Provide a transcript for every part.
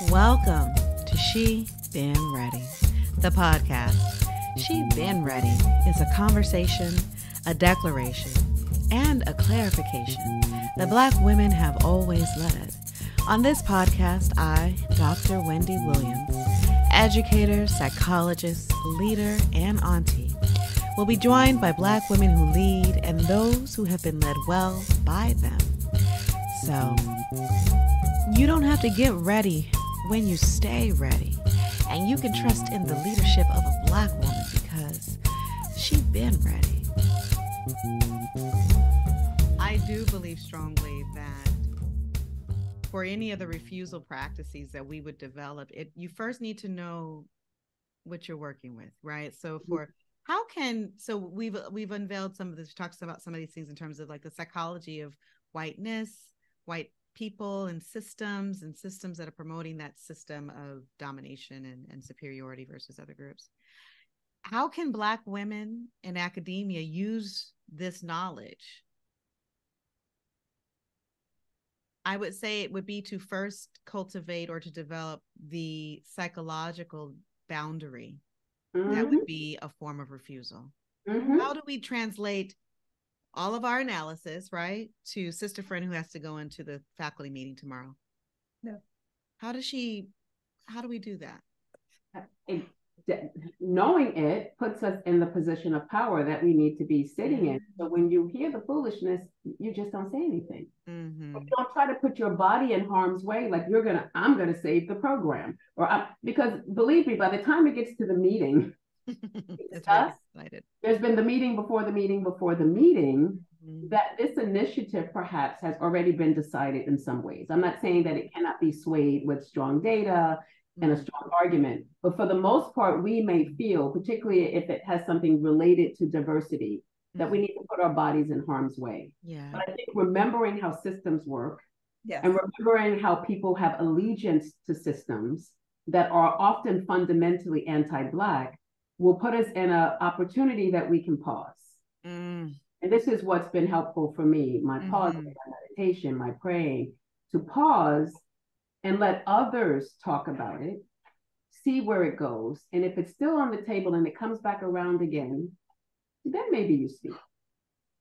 Welcome to She Been Ready, the podcast. She Been Ready is a conversation, a declaration, and a clarification that Black women have always led. On this podcast, I, Dr. Wendy Williams, educator, psychologist, leader, and auntie, will be joined by Black women who lead and those who have been led well by them. So, you don't have to get ready when you stay ready, and you can trust in the leadership of a Black woman because she's been ready. I do believe strongly that for any of the refusal practices that we would develop, you first need to know what you're working with, right? So we've unveiled some of this, talks about some of these things in terms of like the psychology of whiteness, white people and systems that are promoting that system of domination and superiority versus other groups. How can Black women in academia use this knowledge? I would say it would be to first cultivate or to develop the psychological boundary. That would be a form of refusal. How do we translate all of our analysis, right, to sister friend who has to go into the faculty meeting tomorrow? No. How do we do that? Knowing it puts us in the position of power that we need to be sitting in. So when you hear the foolishness, you just don't say anything. You don't try to put your body in harm's way, like I'm gonna save the program, because believe me, by the time it gets to the meeting, there's been the meeting before the meeting before the meeting, that this initiative perhaps has already been decided in some ways. I'm not saying that it cannot be swayed with strong data and a strong argument, but for the most part, we may feel, particularly if it has something related to diversity, that we need to put our bodies in harm's way. But I think remembering how systems work, and remembering how people have allegiance to systems that are often fundamentally anti-Black, will put us in an opportunity that we can pause. And this is what's been helpful for me, my pausing, my meditation, my praying, to pause and let others talk about it, see where it goes. And if it's still on the table and it comes back around again, then maybe you speak.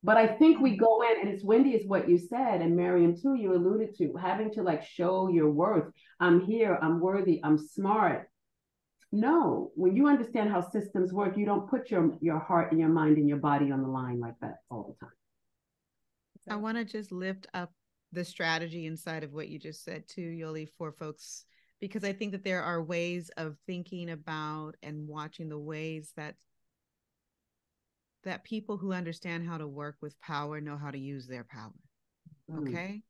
But I think we go in, and it's Wendy, is what you said, and Miriam too, you alluded to, having to like show your worth. I'm here, I'm worthy, I'm smart. No, when you understand how systems work, you don't put your heart and your mind and your body on the line like that all the time. I want to just lift up the strategy inside of what you just said too, Yoli, for folks, because I think that there are ways of thinking about and watching the ways that people who understand how to work with power know how to use their power. Okay.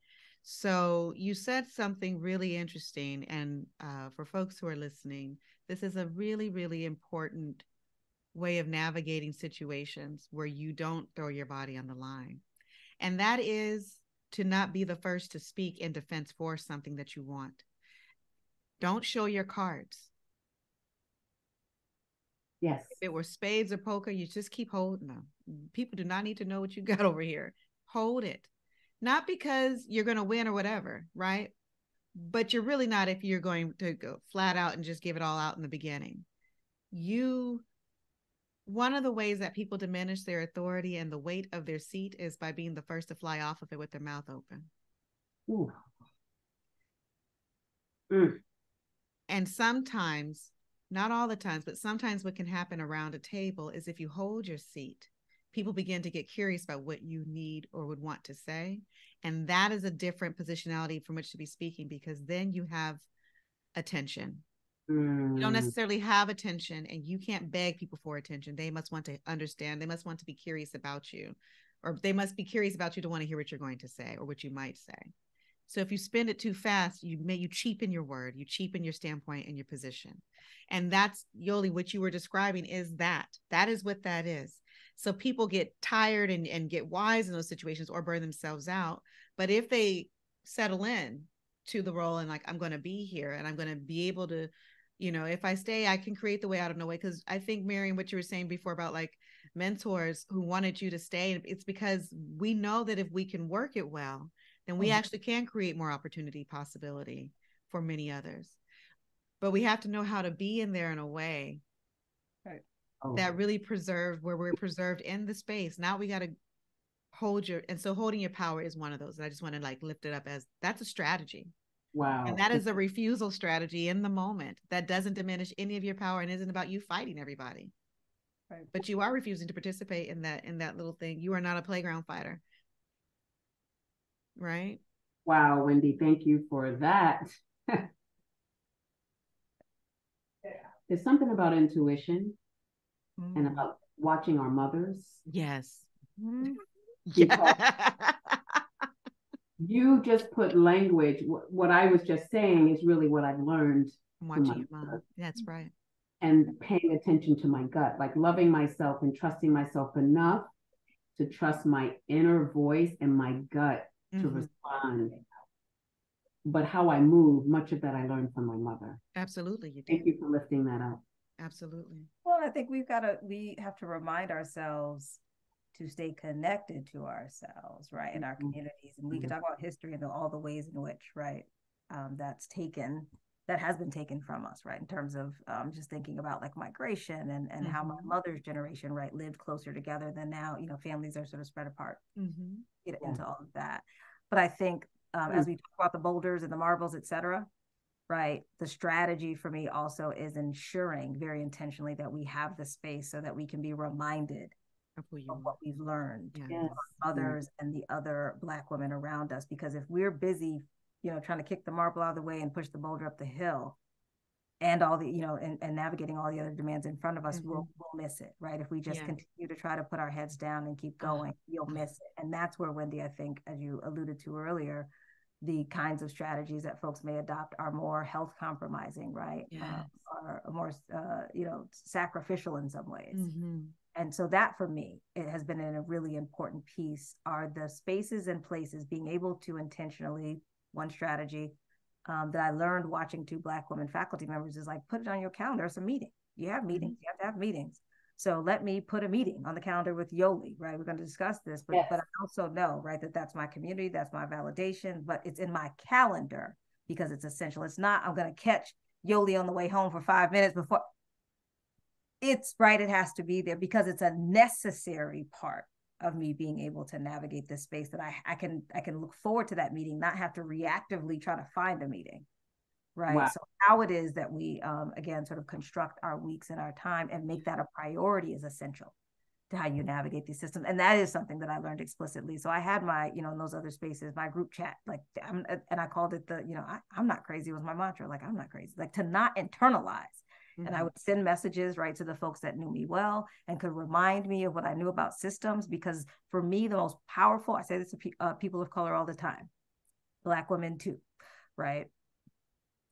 So you said something really interesting, and for folks who are listening, this is a really, really important way of navigating situations where you don't throw your body on the line. And that is to not be the first to speak in defense for something that you want. Don't show your cards. Yes. If it were spades or poker, you just keep holding them. People do not need to know what you got over here. Hold it. Not because you're going to win or whatever, right? But you're really not if you're going to go flat out and just give it all out in the beginning. One of the ways that people diminish their authority and the weight of their seat is by being the first to fly off of it with their mouth open. And sometimes, not all the times, but sometimes what can happen around a table is if you hold your seat, people begin to get curious about what you need or would want to say. And that is a different positionality from which to be speaking, because then you have attention. You don't necessarily have attention, and you can't beg people for attention. They must want to understand. They must want to be curious about you, or they must be curious about you to want to hear what you're going to say or what you might say. So if you spin it too fast, you cheapen your word, you cheapen your standpoint and your position. And that's, Yoli, what you were describing is that is what that is. So people get tired and get wise in those situations or burn themselves out. But if they settle in to the role and like, I'm going to be here and I'm going to be able to, if I stay, I can create the way out of no way. Because I think, Miriam, what you were saying before about like mentors who wanted you to stay, it's because we know that if we can work it well, then we actually can create more opportunity, possibility for many others. but we have to know how to be in there in a way that really preserve where we're preserved in the space. Now we got to hold your, and so holding your power is one of those. And I just want to like lift it up as that's a strategy. Wow. And that is a refusal strategy in the moment that doesn't diminish any of your power and isn't about you fighting everybody. Right. But you are refusing to participate in that little thing. You are not a playground fighter. Right? Wow, Wendy, thank you for that. There's something about intuition and about watching our mothers. Yes. Because you just put language. What I was just saying is really what I've learned. Watching your mom. That's right. And paying attention to my gut, like loving myself and trusting myself enough to trust my inner voice and my gut to respond. But how I move, much of that I learned from my mother. Absolutely, you did. Thank you for lifting that up. Absolutely. Well, I think we have to remind ourselves to stay connected to ourselves, right, in our communities. And we can talk about history and all the ways in which, right, that has been taken from us, right, in terms of just thinking about like migration and how my mother's generation, right, lived closer together than now, you know, families are sort of spread apart, get into all of that. But I think as we talk about the boulders and the marbles, et cetera, right, the strategy for me also is ensuring very intentionally that we have the space so that we can be reminded of what we've learned from our mothers and the other Black women around us. Because if we're busy, you know, trying to kick the marble out of the way and push the boulder up the hill and all the, you know, and navigating all the other demands in front of us, we'll miss it, right? If we just continue to try to put our heads down and keep going, you'll miss it. And that's where, Wendy, I think, as you alluded to earlier, the kinds of strategies that folks may adopt are more health compromising, right? Are more, you know, sacrificial in some ways. And so that for me, it has been a really important piece, are the spaces and places being able to intentionally, one strategy that I learned watching 2 Black women faculty members is like, put it on your calendar. It's a meeting. You have meetings. You have to have meetings. So let me put a meeting on the calendar with Yoli, right? We're going to discuss this, but I also know, right, that that's my community, that's my validation, but it's in my calendar because it's essential. It's not, I'm going to catch Yoli on the way home for 5 minutes before. It's right. It has to be there because it's a necessary part of me being able to navigate this space that I can look forward to that meeting, not have to reactively try to find a meeting. Right. Wow. So how it is that we, again, sort of construct our weeks and our time and make that a priority is essential to how you navigate these systems. And that is something that I learned explicitly. So I had my, you know, in those other spaces, my group chat, like, and I called it the, you know, I'm not crazy was my mantra. Like, I'm not crazy, like to not internalize. And I would send messages, right, to the folks that knew me well and could remind me of what I knew about systems. Because for me, the most powerful, I say this to people of color all the time, Black women too, right?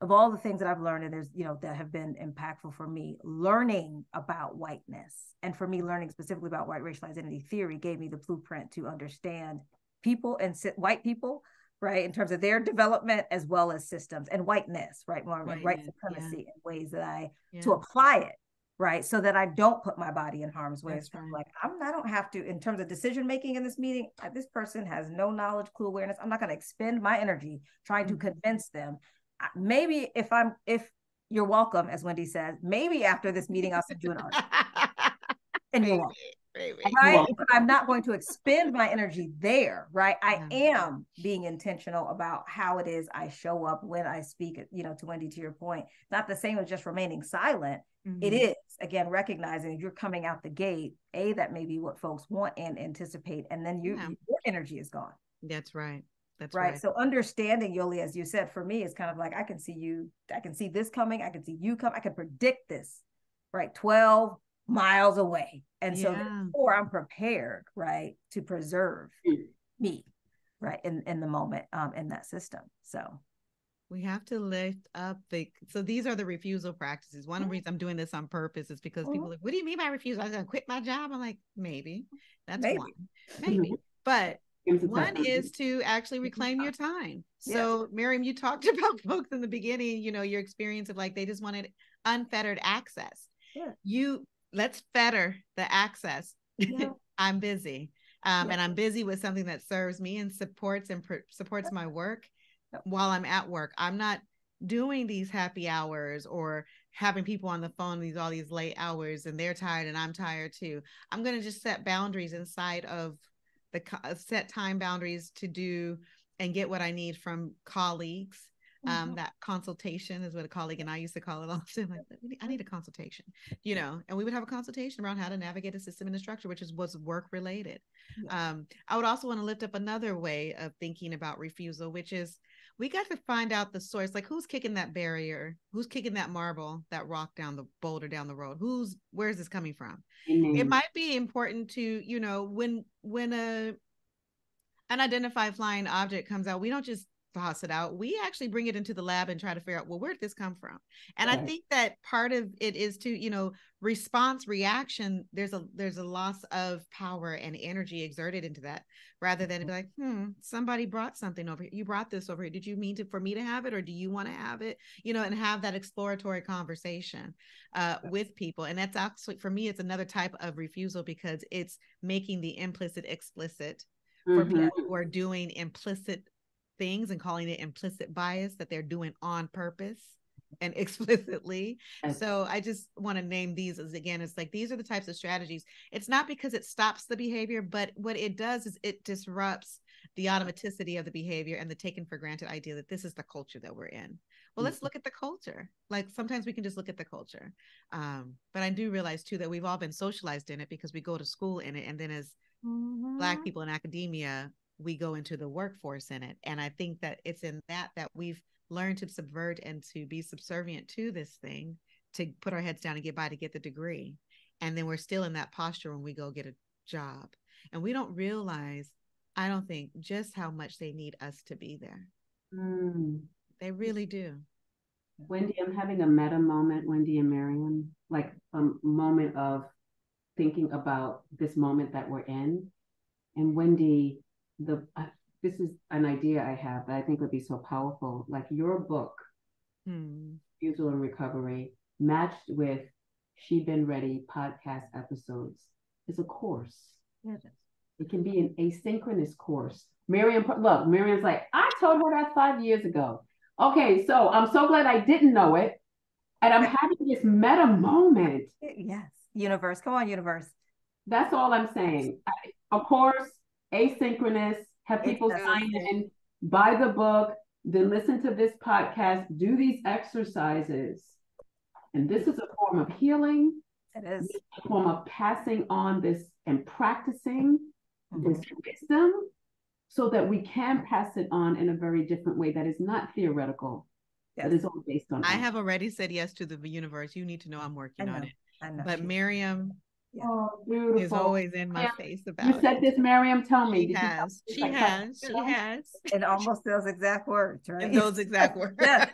Of all the things that I've learned, and there's, you know, that have been impactful for me, learning about whiteness, and for me, learning specifically about white racial identity theory gave me the blueprint to understand people and white people, right, in terms of their development as well as systems and whiteness, right, more white supremacy in ways that to apply it, right, so that I don't put my body in harm's way. It's like I don't have to, in terms of decision making in this meeting, this person has no knowledge, clue, awareness. I'm not going to expend my energy trying to convince them. Maybe if you're welcome, as Wendy says, maybe after this meeting I'll send you an article. And you're welcome. Right? But I'm not going to expend my energy there, right? I am being intentional about how it is I show up when I speak, you know, to Wendy, to your point, not the same as just remaining silent. It is, again, recognizing you're coming out the gate, that may be what folks want and anticipate, and then your energy is gone. That's right. That's right. So understanding, Yoli, as you said, for me, is kind of like, I can see you, I can see this coming, I can see you come, I can predict this, right? 12 miles away. And so therefore I'm prepared, right, to preserve me, right, in the moment, in that system. So we have to lift up so these are the refusal practices. One of the reasons I'm doing this on purpose is because people are like, what do you mean by refusal? I'm going to quit my job. I'm like, maybe. That's one. Maybe. But one is to actually reclaim your time. So Miriam, you talked about folks in the beginning, you know, your experience of like, they just wanted unfettered access. Let's fetter the access. I'm busy. And I'm busy with something that serves me and supports my work while I'm at work. I'm not doing these happy hours or having people on the phone all these late hours and they're tired and I'm tired too. I'm going to just set boundaries inside of set time boundaries to do and get what I need from colleagues. That consultation is what a colleague and I used to call it all the time. Like, I need a consultation, and we would have a consultation around how to navigate a system and a structure, which was work related. Yeah. I would also want to lift up another way of thinking about refusal, which is we got to find out the source, like who's kicking that barrier, who's kicking that marble, that rock down the boulder down the road, where's this coming from? It might be important to, when an unidentified flying object comes out, we don't just toss it out. We actually bring it into the lab and try to figure out, well, where did this come from? And I think that part of it is to, response reaction. There's a loss of power and energy exerted into that, rather than be like, somebody brought something over here. You brought this over here. Did you mean for me to have it, or do you want to have it? And have that exploratory conversation with people. And that's actually, for me, it's another type of refusal, because it's making the implicit explicit for people who are doing implicit things and calling it implicit bias, that they're doing on purpose and explicitly. So I just want to name these as, again, it's like, these are the types of strategies. It's not because it stops the behavior, but what it does is it disrupts the automaticity of the behavior and the taken for granted idea that this is the culture that we're in. Well, let's look at the culture. Like, sometimes we can just look at the culture. But I do realize too, that we've all been socialized in it, because we go to school in it. And then as Black people in academia, we go into the workforce in it. And I think that it's in that we've learned to subvert and to be subservient to this thing, to put our heads down and get by to get the degree. And then we're still in that posture when we go get a job. And we don't realize, I don't think, just how much they need us to be there. They really do. Wendy, I'm having a meta moment, Wendy and Miriam, like a moment of thinking about this moment that we're in. And Wendy, this is an idea I have that I think would be so powerful. Like your book, Refusal and Recovery, matched with She Been Ready podcast episodes, is a course. It can be an asynchronous course. Miriam's like, I told her that 5 years ago. Okay, so I'm so glad I didn't know it. And I'm having this meta moment. Yes. Universe. Come on, universe. That's all I'm saying. Of course, asynchronous, have people sign in, buy the book, then listen to this podcast, do these exercises. And this is a form of healing. It is. It's a form of passing on this and practicing this wisdom, so that we can pass it on in a very different way that is not theoretical, that is all based on. I have already said yes to the universe. You need to know I'm working on it. I know. But Miriam beautiful. is always in my face about it. You said this, Miriam, tell me. She has. In almost those exact words, right? In those exact words. Yes.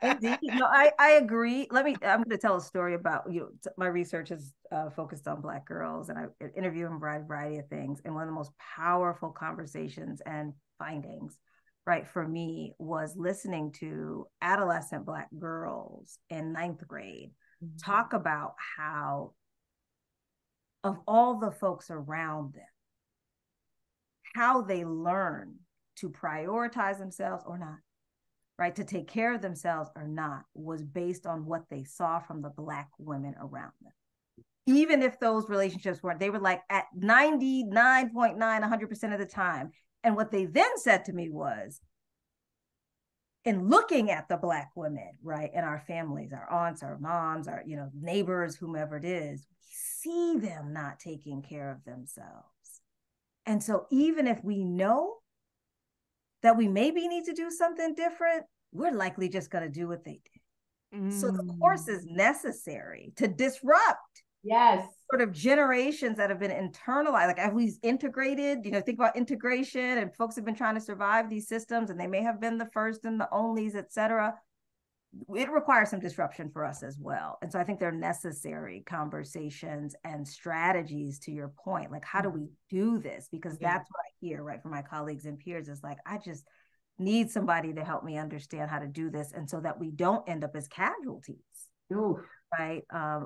Indeed. No, I agree. I'm going to tell a story about, my research is focused on Black girls, and I interview them a variety of things. And one of the most powerful conversations and findings, right, for me, was listening to adolescent Black girls in 9th grade talk about how, of all the folks around them, how they learn to prioritize themselves or not, right? To take care of themselves or not, was based on what they saw from the Black women around them. Even if those relationships weren't, they were like at 99.9, 100% of the time. And what they then said to me was, in looking at the Black women, right, in our families, our aunts, our moms, our, neighbors, whomever it is, we see them not taking care of themselves. And so even if we know that we maybe need to do something different, we're likely just going to do what they did. So the course is necessary to disrupt sort of generations that have been internalized. Like, have we integrated, think about integration, and folks have been trying to survive these systems, and they may have been the first and the onlys, et cetera. It requires some disruption for us as well. And so I think they're necessary conversations and strategies, to your point. Like, how do we do this? Because that's what I hear, right, from my colleagues and peers, is like, I just need somebody to help me understand how to do this, and so that we don't end up as casualties. Right,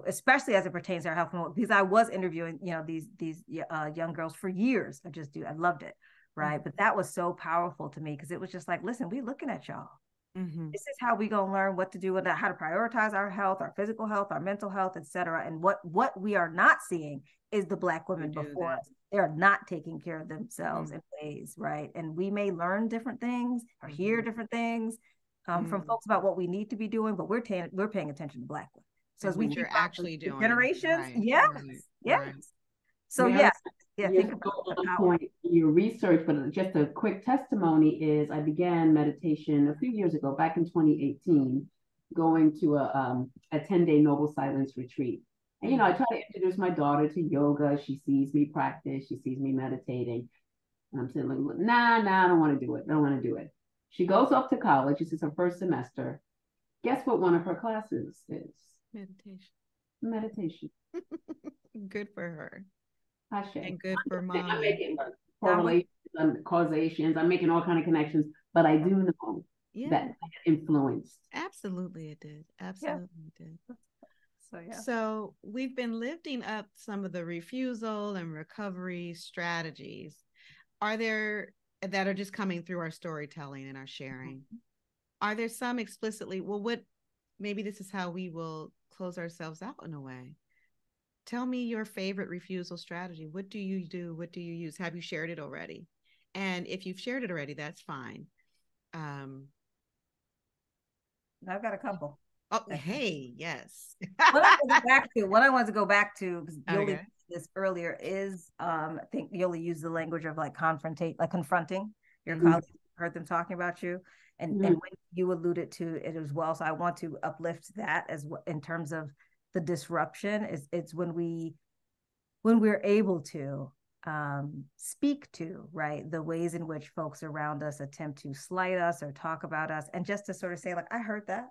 especially as it pertains to our health, because I was interviewing, these young girls for years. I loved it, right? But that was so powerful to me, because it was just like, listen, we looking at y'all, This is how we gonna learn what to do with that, how to prioritize our health, our physical health, our mental health, etc. And what we are not seeing is the Black women before us. They are not taking care of themselves in ways, right? And we may learn different things or hear different things from folks about what we need to be doing, but we're paying attention to Black women. So as we think about actually doing generations, yes. So think about the power. Your research, but just a quick testimony is I began meditation a few years ago, back in 2018, going to a 10-day Noble Silence retreat. And, I try to introduce my daughter to yoga. She sees me practice. She sees me meditating. And I'm saying, nah, I don't want to do it. I don't want to do it. She goes off to college. This is her first semester. Guess what one of her classes is? Meditation. Good for her. And good for mom. I'm making correlations and causations. I'm making all kind of connections, but I do know that influenced. Absolutely, it did. Absolutely, it did. So we've been lifting up some of the refusal and recovery strategies. Are there that are just coming through our storytelling and our sharing? Are there some explicitly? Well, maybe this is how we will close ourselves out in a way. Tell me your favorite refusal strategy. What do you do? What do you use? Have you shared it already? And if you've shared it already, that's fine. I've got a couple. Oh, hey, yes. What I wanted to go back to, because Yoli used this earlier, is I think Yoli used the language of confronting your colleagues. Heard them talking about you, and when you alluded to it as well. So I want to uplift that as well in terms of the disruption. It's when we're able to speak to, right, the ways in which folks around us attempt to slight us or talk about us, and just to sort of say, like, I heard that.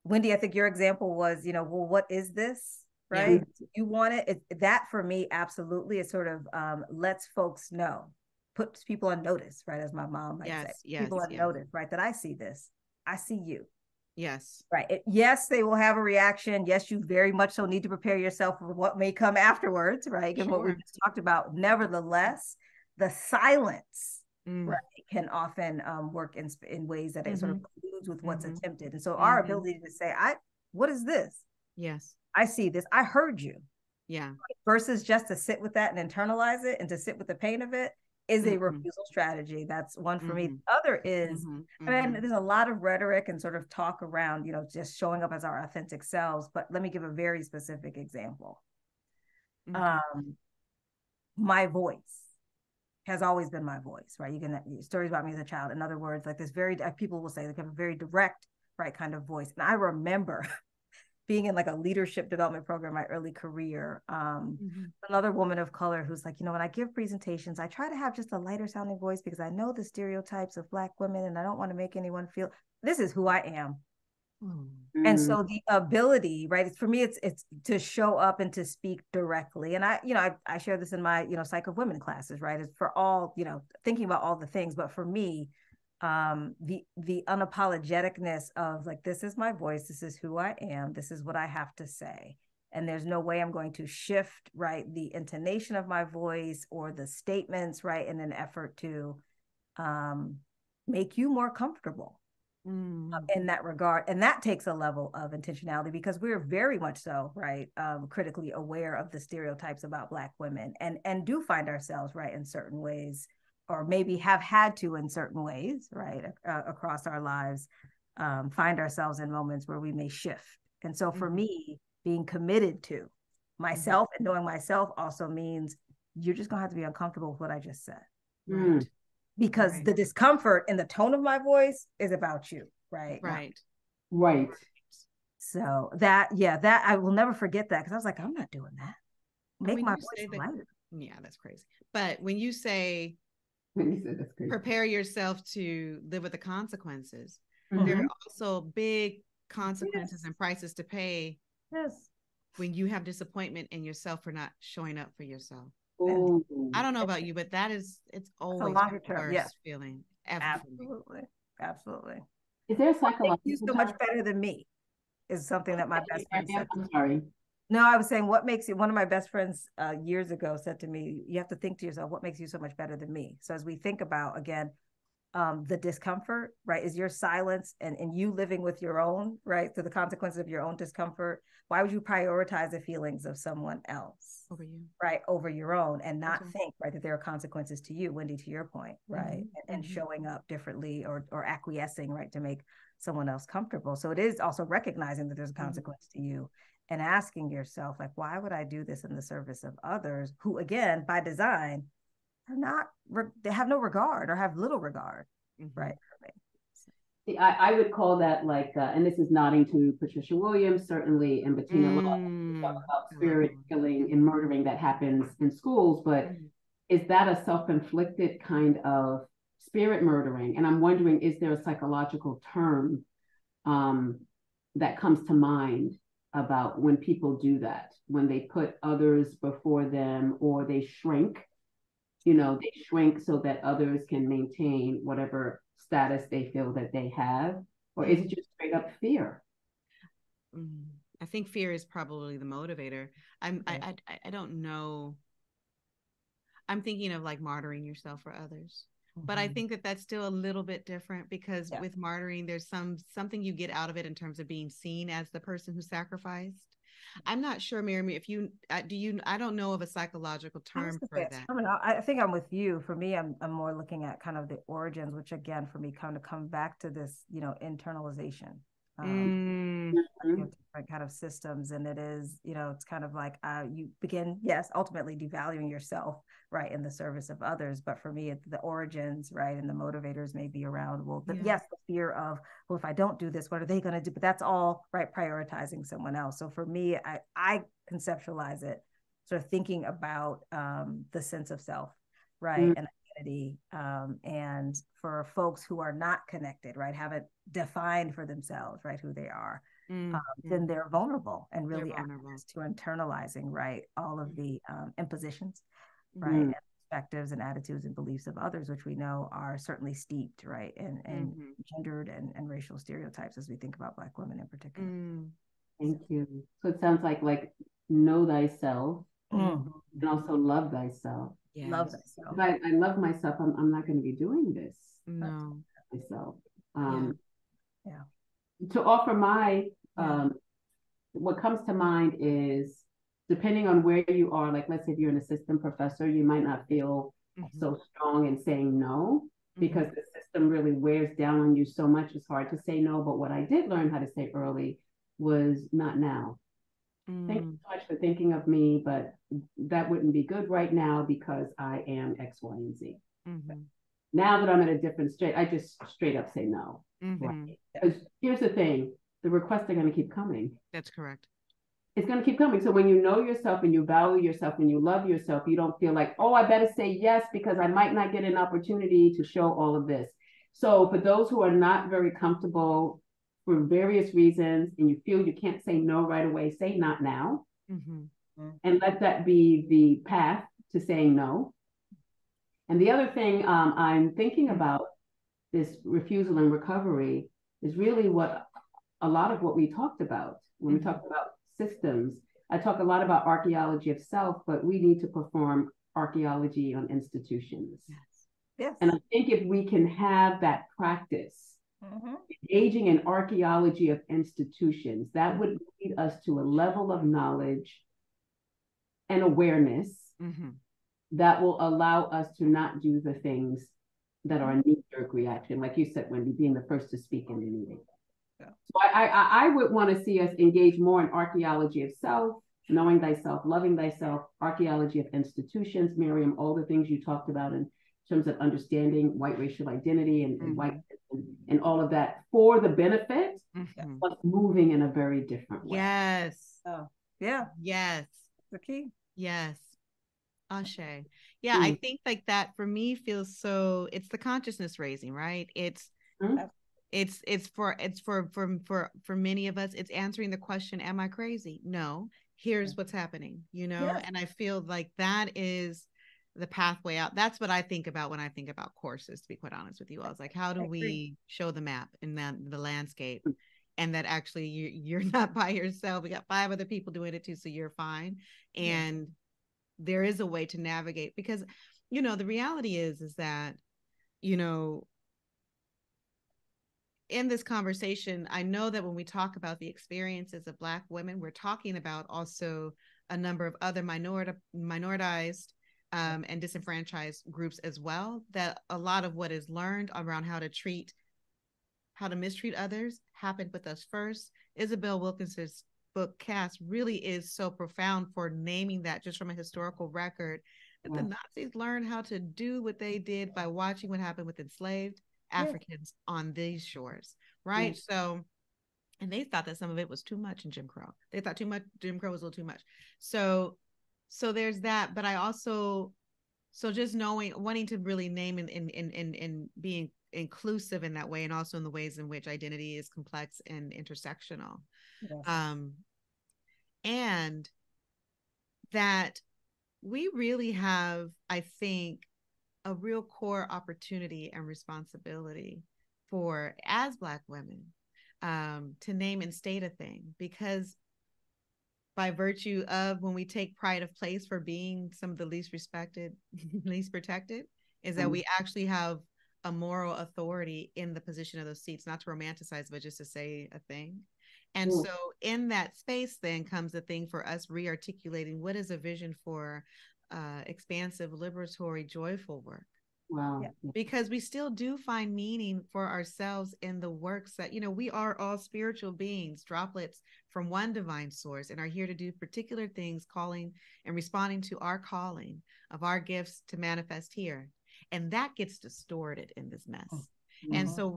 Wendy, I think your example was, well, what is this, right? You want it. That for me, absolutely, it sort of lets folks know, puts people on notice, right? As my mom might say, people on notice, right? That I see this, I see you. Yes. Right. Yes, they will have a reaction. Yes, you very much so need to prepare yourself for what may come afterwards, right? And what we just talked about. Nevertheless, the silence, right, can often work in ways that it sort of colludes with what's attempted. And so our ability to say, what is this? Yes. I see this. I heard you. Yeah. Versus just to sit with that and internalize it and to sit with the pain of it is a refusal strategy. That's one for me. The other is, I mean, there's a lot of rhetoric and sort of talk around, just showing up as our authentic selves. But let me give a very specific example. My voice has always been my voice, right? You can stories about me as a child. In other words, like this people will say they have a very direct, right, kind of voice. And I remember being in like a leadership development program in my early career, another woman of color who's like, when I give presentations, I try to have just a lighter sounding voice because I know the stereotypes of Black women and I don't want to make anyone feel this is who I am. And so the ability, right, for me, it's to show up and to speak directly. And I share this in my, Psych of Women classes, right? It's for all, thinking about all the things, but for me, the unapologeticness of like, this is my voice, this is who I am, this is what I have to say, and there's no way I'm going to shift, right, the intonation of my voice or the statements, right, in an effort to make you more comfortable in that regard. And that takes a level of intentionality because we're very much so, right, critically aware of the stereotypes about Black women and do find ourselves, right, in certain ways, or maybe have had to in certain ways, right, across our lives, find ourselves in moments where we may shift. And so for me, being committed to myself and knowing myself also means you're just gonna have to be uncomfortable with what I just said. Right. Because the discomfort in the tone of my voice is about you, right? Right. So that I will never forget that, because I was like, I'm not doing that. Make my voice lighter. Yeah, that's crazy. But when you say prepare yourself to live with the consequences, there are also big consequences and prices to pay when you have disappointment in yourself for not showing up for yourself. I don't know about you, but it's always the worst feeling ever. Absolutely. Is there a psychological? You so much better than me is something that my best friend said. I'm sorry. No, I was saying, what makes you, one of my best friends years ago said to me, you have to think to yourself, what makes you so much better than me? So as we think about, again, the discomfort, right? Is your silence and you living with your own, right? So the consequences of your own discomfort. Why would you prioritize the feelings of someone else over you, right, over your own, and not think, right, that there are consequences to you, Wendy, to your point, right? And showing up differently or acquiescing, right, to make someone else comfortable. So it is also recognizing that there's a consequence to you and asking yourself, like, why would I do this in the service of others who, again, by design, are not, they have no regard or have little regard, right, for me. See, I would call that like, and this is nodding to Patricia Williams, certainly, and Bettina Love, talk about spirit killing and murdering that happens in schools, but is that a self-inflicted kind of spirit murdering? And I'm wondering, is there a psychological term that comes to mind about when people do that, when they put others before them, or they shrink, they shrink so that others can maintain whatever status they feel that they have, or is it just straight up fear? I think fear is probably the motivator. I don't know. I'm thinking of like martyring yourself for others, but I think that that's still a little bit different, because with martyring, there's something you get out of it in terms of being seen as the person who sacrificed. I'm not sure, Miriam, if you I don't know of a psychological term for that. I think I'm with you. For me, I'm more looking at kind of the origins, which again, for me, kind of come back to this, internalization. Different kind of systems, and it is, it's kind of like you begin, yes, ultimately devaluing yourself, right, in the service of others. But for me, the origins, right, and the motivators may be around, yes, the fear of, well, if I don't do this, what are they going to do? But that's all, right, prioritizing someone else. So for me, I conceptualize it sort of thinking about the sense of self, right, and identity, and for folks who are not connected, right, haven't defined for themselves, right, who they are, then they're vulnerable and really access to internalizing, right, all of the impositions, right, and perspectives and attitudes and beliefs of others, which we know are certainly steeped, right, in gendered and racial stereotypes as we think about Black women in particular. Thank you. So it sounds like know thyself and also love thyself. Yes. Love thyself. If I love myself, I'm not going to be doing this. No. Myself. Yeah. To offer my, what comes to mind is, depending on where you are, like let's say if you're an assistant professor, you might not feel so strong in saying no, because the system really wears down on you so much. It's hard to say no. But what I did learn how to say early was not now. Thank you so much for thinking of me, but that wouldn't be good right now because I am X, Y, and Z. Now that I'm at a different state, I just straight up say no. Right? Because here's the thing, the requests are going to keep coming. That's correct. It's going to keep coming. So when you know yourself and you value yourself and you love yourself, you don't feel like, oh, I better say yes because I might not get an opportunity to show all of this. So for those who are not very comfortable for various reasons, and you feel you can't say no right away, say not now. And let that be the path to saying no. And the other thing I'm thinking about this refusal and recovery is really what a lot of what we talked about when we talked about systems. I talk a lot about archaeology of self, but we need to perform archaeology on institutions. Yes. And I think if we can have that practice, engaging in archaeology of institutions, that would lead us to a level of knowledge and awareness that will allow us to not do the things that are a knee-jerk reaction, like you said, Wendy, being the first to speak in the meeting. So I would want to see us engage more in archaeology of self, knowing thyself, loving thyself, archaeology of institutions, Miriam, all the things you talked about in terms of understanding white racial identity and white and all of that for the benefit, but moving in a very different way. Yes. Oh, yeah. Yes. The key. Yes. Ashe. Yeah, I think like that for me feels so, it's the consciousness raising, right? It's for many of us, it's answering the question, am I crazy? No, here's what's happening, and I feel like that is the pathway out. That's what I think about when I think about courses, to be quite honest with you. I was like, how do we show the map and then the landscape, and that actually you're not by yourself. We got 5 other people doing it too, so you're fine. And there is a way to navigate, because the reality is that in this conversation, I know that when we talk about the experiences of Black women, we're talking about also a number of other minoritized and disenfranchised groups as well, that a lot of what is learned around how to mistreat others happened with us first. Isabel Wilkinson's book Caste really is so profound for naming that just from a historical record, that the Nazis learned how to do what they did by watching what happened with enslaved Africans on these shores, right? So, and they thought that some of it was too much in Jim Crow. They thought Jim Crow was a little too much. So there's that. But I also, so just wanting to really name and being inclusive in that way, and also in the ways in which identity is complex and intersectional. And that we really have, I think, a real core opportunity and responsibility for, as Black women, to name and state a thing, because by virtue of when we take pride of place for being some of the least respected, least protected, is that we actually have a moral authority in the position of those seats, not to romanticize, but just to say a thing. And so in that space then comes the thing for us re-articulating what is a vision for expansive, liberatory, joyful work. Because we still do find meaning for ourselves in the works that, we are all spiritual beings, droplets from one divine source, and are here to do particular things, calling and responding to our calling of our gifts to manifest here. And that gets distorted in this mess. And so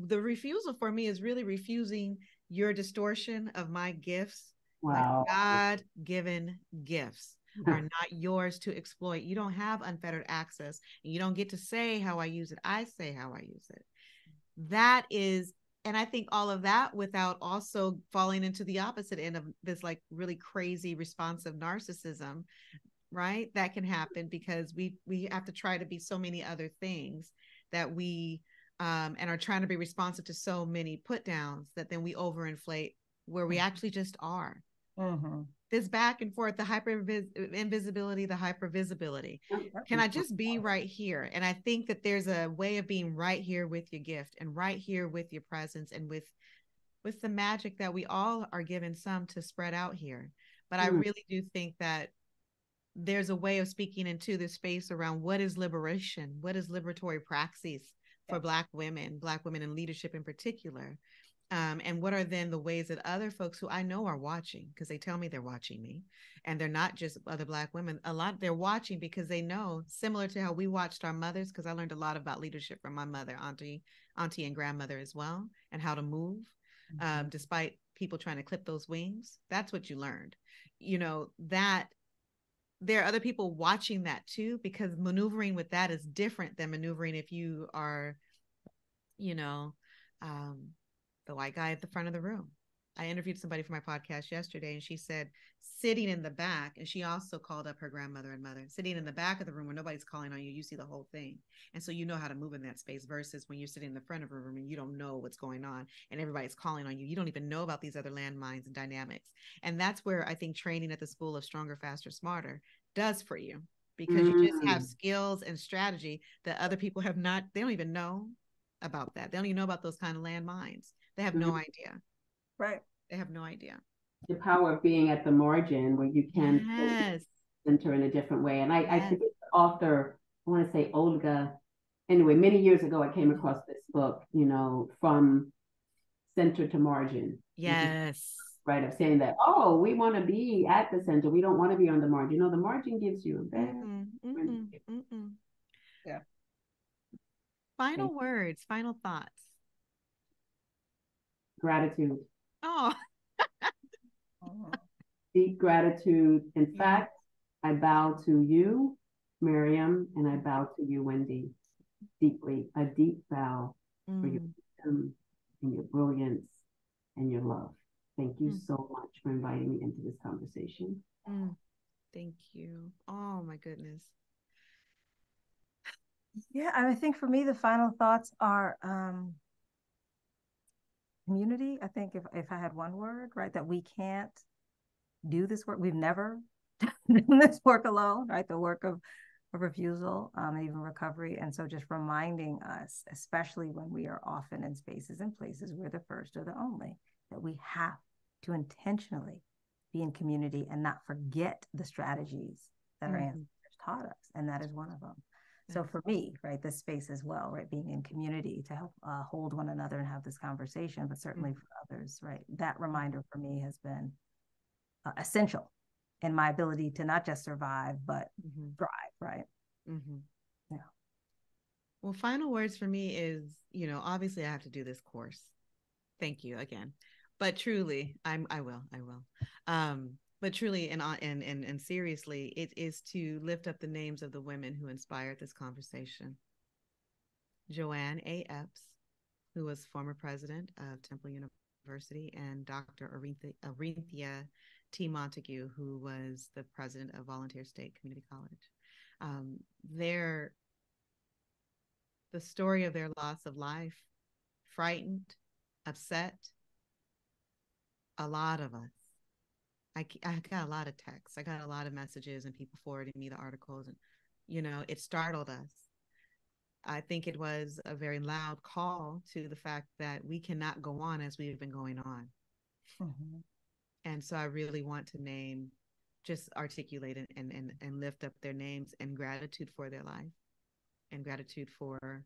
the refusal for me is really refusing your distortion of my gifts. Like God-given gifts are not yours to exploit. You don't have unfettered access, and you don't get to say how I use it. I say how I use it. That is, and I think all of that without also falling into the opposite end of this like really crazy responsive narcissism, right? That can happen because we have to try to be so many other things that we and are trying to be responsive to so many put downs that then we overinflate where we actually just are. This back and forth, the invisibility, the hypervisibility. Can I just be right here? And I think that there's a way of being right here with your gift and right here with your presence and with the magic that we all are given some to spread out here. But I really do think that there's a way of speaking into this space around what is liberation, what is liberatory praxis for Black women in leadership in particular. And what are then the ways that other folks who I know are watching, because they tell me they're watching me, and they're not just other Black women, they're watching because they know, similar to how we watched our mothers, because I learned a lot about leadership from my mother, auntie and grandmother as well, and how to move despite people trying to clip those wings. That's what you learned, that there are other people watching that too, because maneuvering with that is different than maneuvering if you are, the white guy at the front of the room. I interviewed somebody for my podcast yesterday, and she said sitting in the back, and she also called up her grandmother and mother, sitting in the back of the room where nobody's calling on you, you see the whole thing. And so you know how to move in that space, versus when you're sitting in the front of a room and you don't know what's going on and everybody's calling on you. You don't even know about these other landmines and dynamics. And that's where I think training at the School of Stronger, Faster, Smarter does for you, because you just have skills and strategy that other people have not, they don't even know about that. They don't even know about those kind of landmines. They have no idea. Right. They have no idea. The power of being at the margin where you can enter in a different way. And I think the author, I want to say Olga, anyway, many years ago, I came across this book, From Center to Margin. Yes. Right, of saying that, we want to be at the center. We don't want to be on the margin. The margin gives you Yeah. Final words, final thoughts. Gratitude. Oh. Deep gratitude. In fact, I bow to you, Miriam, and I bow to you, Wendy, deeply. A deep bow for your wisdom and your brilliance and your love. Thank you so much for inviting me into this conversation. Thank you. Oh my goodness. Yeah, I think for me, the final thoughts are community. I think if I had one word, right, that we can't do this work. We've never done this work alone, right? The work of of refusal, even recovery. And so just reminding us, especially when we are often in spaces and places we're the first or the only, that we have to intentionally be in community and not forget the strategies that our ancestors taught us. And that is one of them. So for me, right, this space as well, right, being in community to help hold one another and have this conversation, but certainly for others, right, that reminder for me has been essential in my ability to not just survive, but thrive, right? Yeah. Well, final words for me is, obviously I have to do this course. Thank you again. But truly, I will. But truly and seriously, it is to lift up the names of the women who inspired this conversation. Joanne A. Epps, who was former president of Temple University, and Dr. Arinthia T. Montague, who was the president of Volunteer State Community College. The story of their loss of life, frightened, upset, a lot of us. I got a lot of texts. I got a lot of messages and people forwarding me the articles, and it startled us. I think it was a very loud call to the fact that we cannot go on as we've been going on. And so I really want to just articulate and lift up their names and gratitude for their life and gratitude for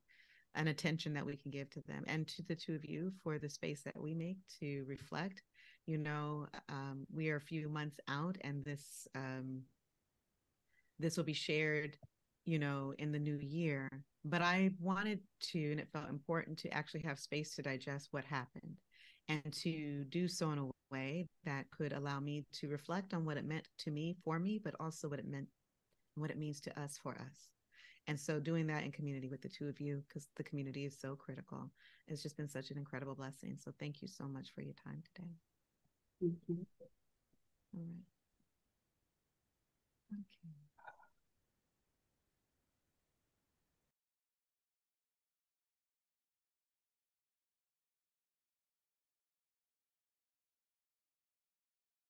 an attention that we can give to them, and to the two of you for the space that we make to reflect. We are a few months out, and this will be shared, in the new year. But I wanted to, and it felt important to actually have space to digest what happened, and to do so in a way that could allow me to reflect on what it meant to me, for me, but also what it means to us, for us. And so doing that in community with the two of you, because the community is so critical, it's just been such an incredible blessing. So thank you so much for your time today. All right. Okay.